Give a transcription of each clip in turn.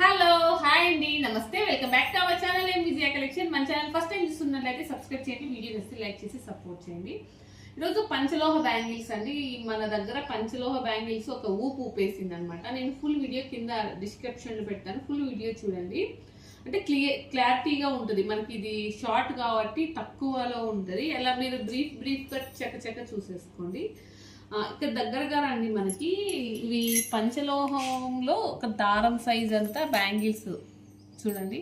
Hello hi అండి నమస్తే welcome back to our channel ఏం విజయ కలెక్షన్. మన ఛానల్ ఫస్ట్ టైం చూస్తున్నట్లయితే సబ్స్క్రైబ్ చేయండి, వీడియో నచ్చితే లైక్ చేసి సపోర్ట్ చేయండి. ఈరోజు పంచలోహ బ్యాంగిల్స్ అండి. మన దగ్గర పంచలోహ బ్యాంగిల్స్ ఒక ఊపు ఊపేసింది అనమాట. నేను ఫుల్ వీడియో కింద డిస్క్రిప్షన్లో పెట్టాను, ఫుల్ వీడియో చూడండి. అంటే క్లారిటీగా ఉంటుంది. మనకి ఇది షార్ట్ కాబట్టి తక్కువలో ఉంటుంది. ఎలా మీరు బ్రీఫ్గా చక్క చూసేసుకోండి. ఇక్కడ దగ్గరగా రండి. మనకి ఇవి పంచలోహంలో ఒక దారం సైజ్ అంతా బ్యాంగిల్స్ చూడండి.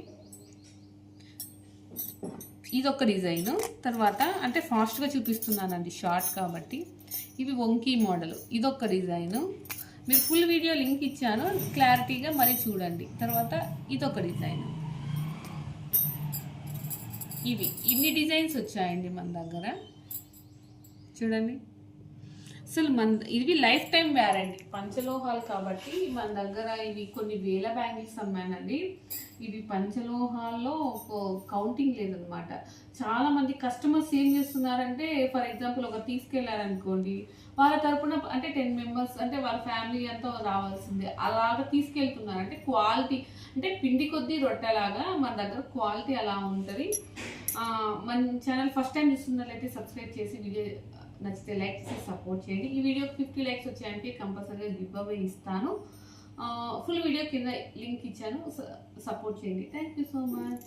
ఇది ఒక డిజైన్. తర్వాత అంటే ఫాస్ట్గా చూపిస్తున్నానండి, షార్ట్ కాబట్టి. ఇవి వంకీ మోడల్, ఇదొక డిజైన్. మీరు ఫుల్ వీడియో లింక్ ఇచ్చాను, క్లారిటీగా మరి చూడండి. తర్వాత ఇదొక డిజైన్. ఇన్ని డిజైన్స్ వచ్చాయండి మన దగ్గర చూడండి. అసలు ఇవి లైఫ్ టైం వ్యారంటీ పంచలోహాలు కాబట్టి మన దగ్గర ఇవి కొన్ని వేల బ్యాంగిల్స్ అమ్మానండి. ఇవి పంచలోహాల్లో కౌంటింగ్ లేదనమాట. చాలా మంది కస్టమర్స్ ఏం చేస్తున్నారంటే, ఫర్ ఎగ్జాంపుల్ ఒక తీసుకెళ్లారనుకోండి, వాళ్ళ తరపున అంటే 10 మెంబర్స్ అంటే వాళ్ళ ఫ్యామిలీ అంతా రావాల్సిందే, అలాగా తీసుకెళ్తున్నారు. అంటే క్వాలిటీ అంటే పిండి కొద్దీ రొట్టెలాగా మన దగ్గర క్వాలిటీ అలా ఉంటుంది. మన ఛానల్ ఫస్ట్ టైం చూస్తున్నట్లయితే సబ్స్క్రైబ్ చేసి వీడియో నచ్చితే లైక్ చేసి సపోర్ట్ చేయండి. ఈ వీడియోకి 50 లైక్స్ వచ్చాయంటే కంపల్సరీగా గివ్ అవే ఇస్తాను. ఫుల్ వీడియో కింద లింక్ ఇచ్చాను, సపోర్ట్ చేయండి. Thank you so much.